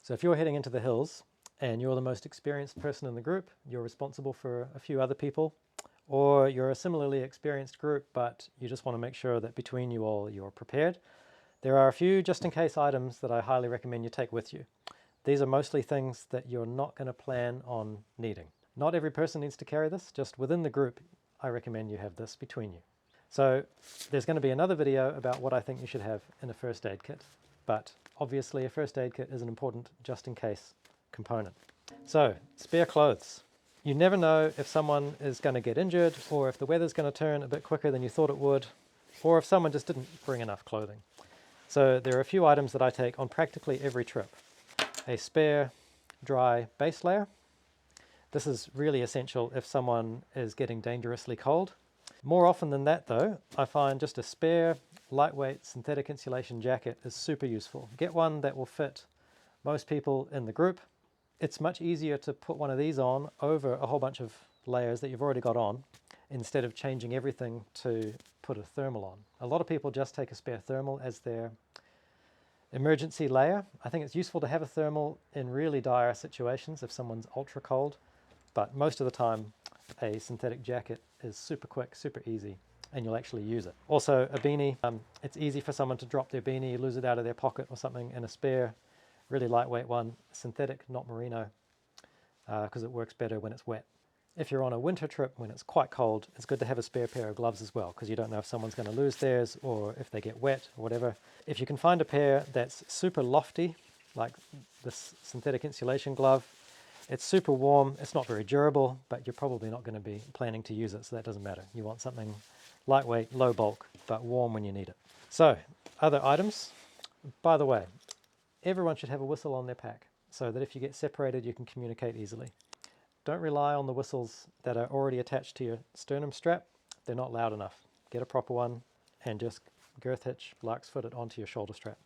So if you're heading into the hills and you're the most experienced person in the group, you're responsible for a few other people, or you're a similarly experienced group, but you just want to make sure that between you all you're prepared, there are a few just-in-case items that I highly recommend you take with you. These are mostly things that you're not going to plan on needing. Not every person needs to carry this, just within the group I recommend you have this between you. So there's going to be another video about what I think you should have in a first aid kit, but obviously a first aid kit is an important just-in-case component. So, spare clothes. You never know if someone is going to get injured, or if the weather's going to turn a bit quicker than you thought it would, or if someone just didn't bring enough clothing. So there are a few items that I take on practically every trip. A spare dry base layer. This is really essential if someone is getting dangerously cold. More often than that though, I find just a spare lightweight synthetic insulation jacket is super useful. Get one that will fit most people in the group. It's much easier to put one of these on over a whole bunch of layers that you've already got on, instead of changing everything to put a thermal on. A lot of people just take a spare thermal as their emergency layer. I think it's useful to have a thermal in really dire situations if someone's ultra cold, but most of the time a synthetic jacket is super quick, super easy, and you'll actually use it. Also a beanie, it's easy for someone to drop their beanie, lose it out of their pocket or something, and a spare, really lightweight one, synthetic, not merino, because it works better when it's wet. If you're on a winter trip when it's quite cold, it's good to have a spare pair of gloves as well, because you don't know if someone's going to lose theirs or if they get wet or whatever. If you can find a pair that's super lofty, like this synthetic insulation glove, it's super warm, it's not very durable, but you're probably not going to be planning to use it, so that doesn't matter. You want something lightweight, low bulk, but warm when you need it. So, other items. By the way, everyone should have a whistle on their pack, so that if you get separated you can communicate easily. Don't rely on the whistles that are already attached to your sternum strap. They're not loud enough. Get a proper one and just girth hitch, lark's foot it onto your shoulder strap.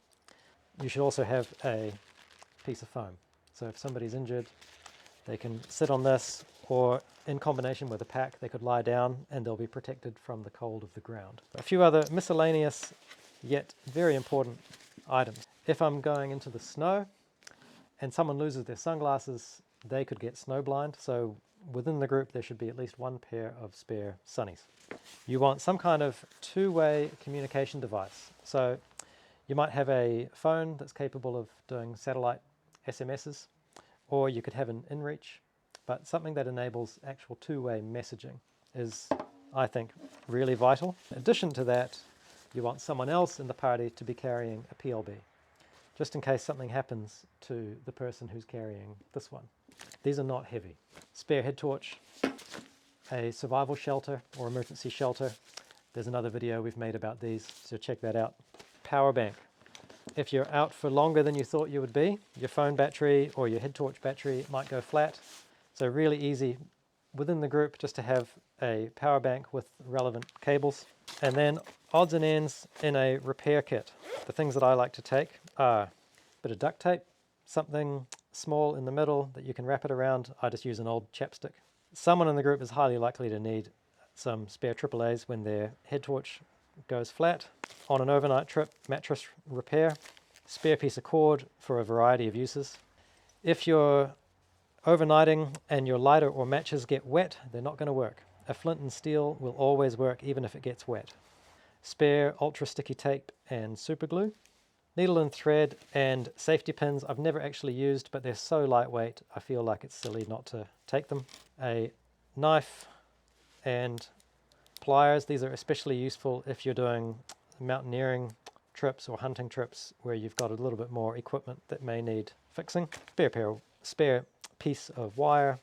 You should also have a piece of foam. So if somebody's injured, they can sit on this, or in combination with a pack, they could lie down and they'll be protected from the cold of the ground. A few other miscellaneous yet very important items. If I'm going into the snow and someone loses their sunglasses, they could get snow blind, so within the group there should be at least one pair of spare sunnies. You want some kind of two-way communication device. So you might have a phone that's capable of doing satellite SMSs, or you could have an inReach, but something that enables actual two-way messaging is, I think, really vital. In addition to that, you want someone else in the party to be carrying a PLB, just in case something happens to the person who's carrying this one. These are not heavy. Spare head torch, a survival shelter or emergency shelter. There's another video we've made about these, so check that out. Power bank. If you're out for longer than you thought you would be, your phone battery or your head torch battery might go flat. So really easy within the group just to have a power bank with relevant cables. And then odds and ends in a repair kit. The things that I like to take are a bit of duct tape, something small in the middle that you can wrap it around. I just use an old chapstick. Someone in the group is highly likely to need some spare AAAs when their head torch goes flat. On an overnight trip, mattress repair, spare piece of cord for a variety of uses. If you're overnighting and your lighter or matches get wet, they're not going to work. A flint and steel will always work even if it gets wet. Spare ultra sticky tape and super glue. Needle and thread and safety pins I've never actually used, but they're so lightweight I feel like it's silly not to take them. A knife and pliers. These are especially useful if you're doing mountaineering trips or hunting trips where you've got a little bit more equipment that may need fixing. Spare piece of wire,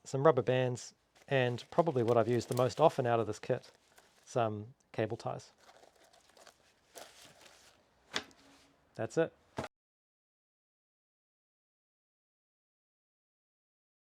some rubber bands, and probably what I've used the most often out of this kit, some cable ties. That's it.